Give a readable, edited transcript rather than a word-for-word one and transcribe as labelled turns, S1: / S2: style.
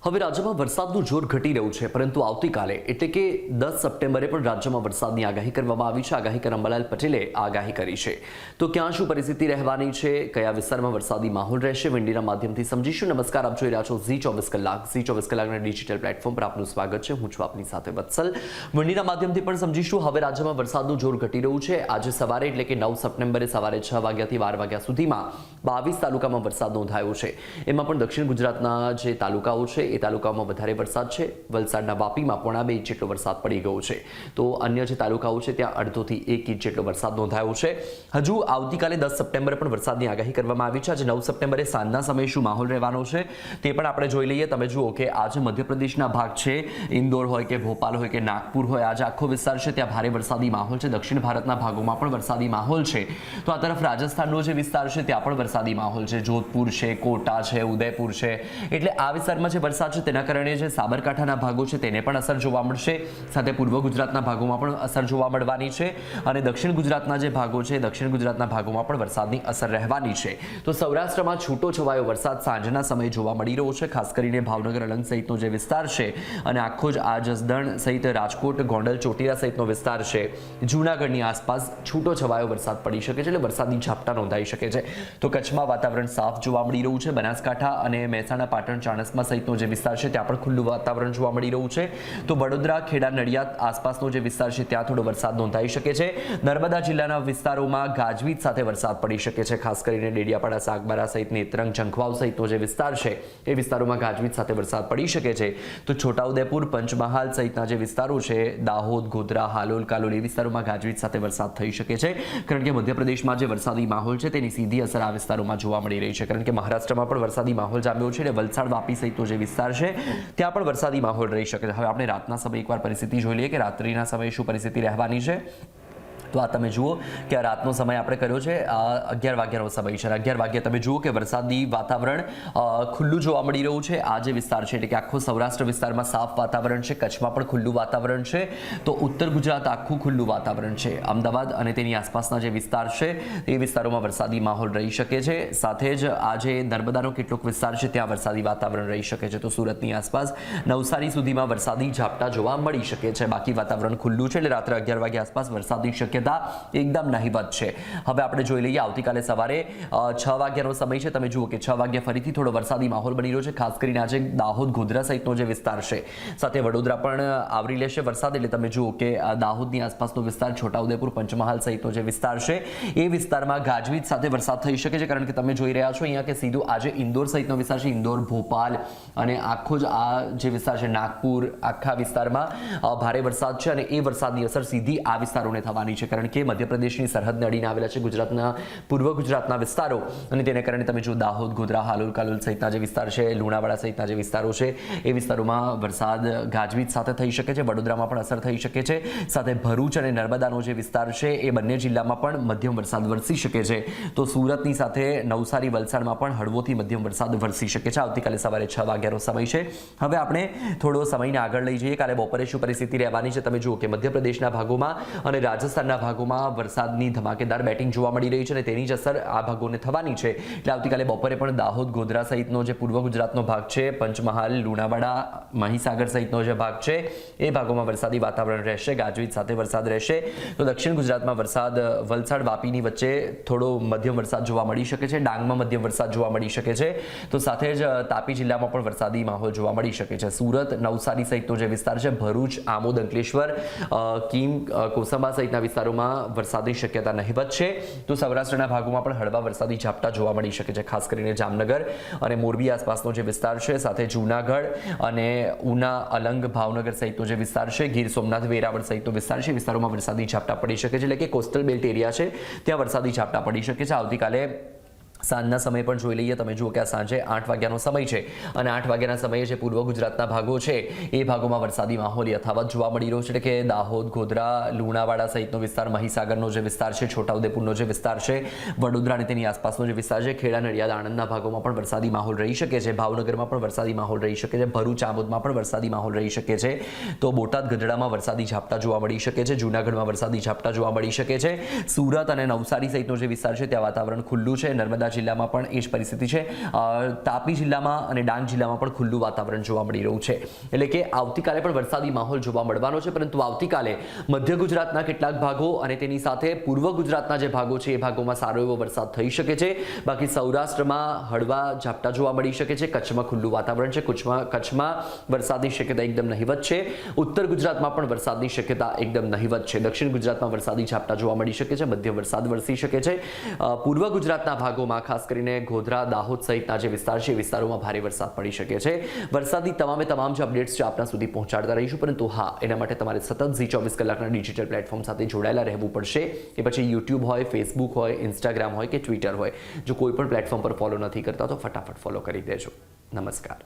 S1: હવે રાજ્યમાં વરસાદનું જોર ઘટી રહ્યું છે, પરંતુ આવતીકાલે એટલે કે 10 સપ્ટેમ્બરે પણ રાજ્યમાં વરસાદની આગાહી કરવામાં આવી છે. આગાહીકાર અંબાલાલ પટેલે આગાહી કરી છે. તો ક્યાં શું પરિસ્થિતિ રહેવાની છે, કયા વિસ્તારમાં વરસાદી માહોલ રહેશે, વિંડીના માધ્યમથી સમજીશું. નમસ્કાર, આપ જોઈ રહ્યા છો ઝી 24 કલાકના ડિજિટલ પ્લેટફોર્મ પર આપનું સ્વાગત છે. હું છું આપની સાથે વત્સલ. વિંડીના માધ્યમથી પણ સમજીશું. હવે રાજ્યમાં વરસાદનું જોર ઘટી રહ્યું છે. આજે સવારે એટલે કે 9 સપ્ટેમ્બરે સવારે 6 વાગ્યાથી 12 વાગ્યા સુધીમાં 22 તાલુકામાં વરસાદ નોંધાયો છે. એમાં પણ દક્ષિણ ગુજરાતના જે તાલુકાઓ છે એ તાલુકાઓમાં વધારે વરસાદ છે. વલસાડના વાપીમાં 1.5 ઇંચ જેટલો વરસાદ પડી ગયો છે. તો અન્ય જે તાલુકાઓ છે ત્યાં અડધોથી 1 ઇંચ જેટલો વરસાદ નોંધાયો છે. હજુ આવતીકાલે 10 સપ્ટેમ્બરે પણ વરસાદની આગાહી કરવામાં આવી છે. આજે 9 સપ્ટેમ્બરે સાંજના સમયે શું માહોલ રહેવાનો છે તે પણ આપણે જોઈ લઈએ. તમે જુઓ કે આજે મધ્યપ્રદેશના ભાગ છે, ઇન્દોર હોય કે ભોપાલ હોય કે નાગપુર હોય, આજે આખો વિસ્તાર છે ત્યાં ભારે વરસાદી માહોલ છે. દક્ષિણ ભારતના ભાગોમાં પણ વરસાદી માહોલ છે. તો આ તરફ રાજસ્થાનનો જે વિસ્તાર છે ત્યાં પણ વરસાદી માહોલ છે. જોધપુર છે, કોટા છે, ઉદયપુર છે, એટલે આ વિસ્તારમાં જે વરસાદ છે તેના કારણે જે સાબરકાંઠાના ભાગો છે તેને પણ અસર જોવા મળશે. સાથે પૂર્વ ગુજરાતના ભાગોમાં પણ અસર જોવા મળવાની છે. અને દક્ષિણ ગુજરાતના જે ભાગો છે, દક્ષિણ ગુજરાતના ભાગોમાં પણ વરસાદની અસર રહેવાની છે. તો સૌરાષ્ટ્રમાં છૂટો છવાયો વરસાદ સાંજના સમયે જોવા મળી રહ્યો છે. ખાસ કરીને ભાવનગર, અલંગ સહિતનો જે વિસ્તાર છે અને આખો જ આ જસદણ સહિત રાજકોટ, ગોંડલ, ચોટીલા સહિતનો વિસ્તાર છે, જૂનાગઢની આસપાસ છૂટો છવાયો વરસાદ પડી શકે છે, એટલે વરસાદની ઝાપટા નોંધાઈ શકે છે. તો કચ્છમાં વાતાવરણ સાફ જોવા મળી રહ્યું છે. બનાસકાંઠા અને મહેસાણા, પાટણ, ચાણસ્મા સહિતનો જે વિસ્તાર છે ત્યાં પણ ખુલ્લું વાતાવરણ જોવા મળી રહ્યું છે. તો વડોદરા, ખેડા, નડિયાદ આસપાસનો જે વિસ્તાર છે ત્યાં થોડો વરસાદ નોંધાઈ શકે છે. નર્મદા જિલ્લાના વિસ્તારોમાં ગાજવીજ સાથે વરસાદ પડી શકે છે. ખાસ કરીને ડેડિયાપાડા, સાગબારા સહિત, નેત્રંગ, ઝંખવાવ સહિતનો જે વિસ્તાર છે એ વિસ્તારોમાં ગાજવીજ સાથે વરસાદ પડી શકે છે. તો છોટાઉદેપુર, પંચમહાલ સહિતના જે વિસ્તારો છે, દાહોદ, ગોધરા, હાલોલ, કાલોલ એ વિસ્તારોમાં ગાજવીજ સાથે વરસાદ થઈ શકે છે. કારણ કે મધ્યપ્રદેશમાં જે વરસાદી માહોલ છે તેની સીધી અસર આ વિસ્તારોમાં જોવા મળી રહી છે. કારણ કે મહારાષ્ટ્રમાં પણ વરસાદી માહોલ જામ્યો છે અને વલસાડ, વાપી સહિતનો જે વિસ્તાર છે ત્યાં પણ વરસાદી માહોલ રહી શકે છે. હવે આપણે રાતના સમયે એકવાર પરિસ્થિતિ જોઈ લઈએ કે રાત્રિના સમયે શું પરિસ્થિતિ રહેવાની છે. તો આ તમે જુઓ કે આ રાતનો સમય આપણે કર્યો છે, 11 વાગ્યાનો સમય છે. 11 વાગ્યે તમે જુઓ કે વરસાદી વાતાવરણ ખુલ્લું જોવા મળી રહ્યું છે. આ જે વિસ્તાર છે એટલે કે આખો સૌરાષ્ટ્ર વિસ્તારમાં સાફ વાતાવરણ છે. કચ્છમાં પણ ખુલ્લું વાતાવરણ છે. તો ઉત્તર ગુજરાત આખું ખુલ્લું વાતાવરણ છે. અમદાવાદ અને તેની આસપાસના જે વિસ્તાર છે તે વિસ્તારોમાં વરસાદી માહોલ રહી શકે છે. સાથે જ આજે નર્મદાનો કેટલોક વિસ્તાર છે ત્યાં વરસાદી વાતાવરણ રહી શકે છે. તો સુરતની આસપાસ, નવસારી સુધીમાં વરસાદી ઝાપટા જોવા મળી શકે છે. બાકી વાતાવરણ ખુલ્લું છે એટલે રાત્રે 11 વાગ્યા આસપાસ વરસાદની શક્યતા એકદમ નહિવત છે. હવે આપણે જોઈ લઈએ આવતીકાલે સવારે 6 વાગ્યાનો સમય છે. તમે જુઓ કે 6 વાગ્યા ફરીથી થોડો વરસાદી માહોલ બની રહ્યો છે. ખાસ કરીને આજે દાહોદ, ગોધરા સહિતનો જે વિસ્તાર છે, સાથે વડોદરા પણ આવરી લેશે વરસાદ. એટલે તમે જુઓ કે દાહોદની આસપાસનો વિસ્તાર, છોટાઉદેપુર, પંચમહાલ સહિતનો જે વિસ્તાર છે એ વિસ્તારમાં ગાજવીજ સાથે વરસાદ થઈ શકે છે. કારણ કે તમે જોઈ રહ્યા છો અહીંયા કે સીધું આજે ઇન્દોર સહિતનો વિસ્તાર છે, ઇન્દોર, ભોપાલ અને આખો જ આ જે વિસ્તાર છે નાગપુર, આખા વિસ્તારમાં ભારે વરસાદ છે અને એ વરસાદની અસર સીધી આ વિસ્તારોને થવાની છે. કારણ કે મધ્યપ્રદેશની સરહદને અડીને આવેલા છે ગુજરાતના, પૂર્વ ગુજરાતના વિસ્તારો, અને તેને કારણે તમે જો દાહોદ, ગોધરા, હાલોલ, કાલોલ સહિતના જે વિસ્તાર છે, લુણાવાડા સહિતના જે વિસ્તારો છે એ વિસ્તારોમાં વરસાદ ગાજવીજ સાથે થઈ શકે છે. વડોદરામાં પણ અસર થઈ શકે છે. સાથે ભરૂચ અને નર્મદાનો જે વિસ્તાર છે એ બંને જિલ્લામાં પણ મધ્યમ વરસાદ વરસી શકે છે. તો સુરતની સાથે નવસારી, વલસાડમાં પણ હળવોથી મધ્યમ વરસાદ વરસી શકે છે. આવતીકાલે સવારે 6 વાગ્યાનો સમય છે. હવે આપણે થોડો સમયને આગળ લઈ જઈએ. કાલે બપોરે શું પરિસ્થિતિ રહેવાની છે. તમે જુઓ કે મધ્યપ્રદેશના ભાગોમાં અને રાજસ્થાનના ભાગોમાં વરસાદની ધમાકેદાર બેટિંગ જોવા મળી રહી છે અને તેની જ અસર આ ભાગોને થવાની છે. એટલે આવતીકાલે બપોરે પણ દાહોદ, ગોધરા સહિતનો જે પૂર્વ ગુજરાતનો ભાગ છે, પંચમહાલ, લુણાવાડા, મહીસાગર સહિતનો જે ભાગ છે એ ભાગોમાં વરસાદી વાતાવરણ રહેશે. ગાજવીજ સાથે વરસાદ રહેશે. તો દક્ષિણ ગુજરાતમાં વરસાદ વલસાડ, વાપીની વચ્ચે થોડો મધ્યમ વરસાદ જોવા મળી શકે છે. ડાંગમાં મધ્યમ વરસાદ જોવા મળી શકે છે. તો સાથે જ તાપી જિલ્લામાં પણ વરસાદી માહોલ જોવા મળી શકે છે. સુરત, નવસારી સહિતનો જે વિસ્તાર છે, ભરૂચ, આમોદ, અંકલેશ્વર, કીમ, કોસંબા સહિતના વિસ્તારોમાં વરસાદની શક્યતા નહિવત છે. તો સૌરાષ્ટ્રના ભાગોમાં પણ હળવા વરસાદી ઝાપટા જોવા મળી શકે છે. ખાસ કરીને જામનગર અને મોરબી આસપાસનો જે વિસ્તાર છે, સાથે જૂનાગઢ અને ઉના, અલંગ, ભાવનગર સહિતનો જે વિસ્તાર છે, ગીર સોમનાથ, વેરાવળ સહિતનો વિસ્તાર છે, વિસ્તારોમાં વરસાદી ઝાપટા પડી શકે છે. એટલે કે કોસ્ટલ બેલ્ટ એરિયા છે ત્યાં વરસાદી ઝાપટા પડી શકે છે. આવતીકાલે સાંજના સમય પણ જોઈ લઈએ. તમે જુઓ કે આ સાંજે 8 વાગ્યાનો સમય છે અને 8 વાગ્યાના સમયે જે પૂર્વ ગુજરાતના ભાગો છે એ ભાગોમાં વરસાદી માહોલ યથાવત જોવા મળી રહ્યો છે. એટલે કે દાહોદ, ગોધરા, લુણાવાડા સહિતનો વિસ્તાર, મહીસાગરનો જે વિસ્તાર છે, છોટાઉદેપુરનો જે વિસ્તાર છે, વડોદરા અને તેની આસપાસનો જે વિસ્તાર છે, ખેડા, નડિયાદ, આણંદના ભાગોમાં પણ વરસાદી માહોલ રહી શકે છે. ભાવનગરમાં પણ વરસાદી માહોલ રહી શકે છે. ભરૂચ, આમોદમાં પણ વરસાદી માહોલ રહી શકે છે. તો બોટાદ, ગઢડામાં વરસાદી ઝાપટા જોવા મળી શકે છે. જૂનાગઢમાં વરસાદી ઝાપટા જોવા મળી શકે છે. સુરત અને નવસારી સહિતનો જે વિસ્તાર છે ત્યાં વાતાવરણ ખુલ્લું છે. નર્મદા નર્મદા જિલ્લામાં પણ એ જ પરિસ્થિતિ છે. તાપી જિલ્લામાં અને ડાંગ જિલ્લામાં પણ ખુલ્લું વાતાવરણ જોવા મળી રહ્યું છે. એટલે કે આવતીકાલે પણ વરસાદી માહોલ જોવા મળવાનો છે, પરંતુ આવતીકાલે મધ્ય ગુજરાતના કેટલાક ભાગો અને તેની સાથે પૂર્વ ગુજરાતના જે ભાગો છે એ ભાગોમાં સારો એવો વરસાદ થઈ શકે છે. બાકી સૌરાષ્ટ્રમાં હળવા ઝાપટા જોવા મળી શકે છે. કચ્છમાં ખુલ્લું વાતાવરણ છે. કચ્છમાં વરસાદની શક્યતા એકદમ નહિવત છે. ઉત્તર ગુજરાતમાં પણ વરસાદની શક્યતા એકદમ નહિવત છે. દક્ષિણ ગુજરાતમાં વરસાદી ઝાપટા જોવા મળી શકે છે. મધ્ય વરસાદ વરસી શકે છે. પૂર્વ ગુજરાતના ભાગોમાં ખાસ કરીને ગોધરા, દાહોદ સહિતના જે વિસ્તાર છે એ વિસ્તારોમાં ભારે વરસાદ પડી શકે છે. વરસાદની તમામ જે અપડેટ્સ છે આપના સુધી પહોંચાડતા રહીશું, પરંતુ હા, એના માટે તમારે સતત ઝી 24 કલાકના ડિજિટલ પ્લેટફોર્મ સાથે જોડાયેલા રહેવું પડશે. એ પછી યુટ્યુબ હોય, ફેસબુક હોય, ઇન્સ્ટાગ્રામ હોય કે ટ્વિટર હોય, જો કોઈ પણ પ્લેટફોર્મ પર ફોલો નથી કરતા તો ફટાફટ ફોલો કરી દેજો. નમસ્કાર.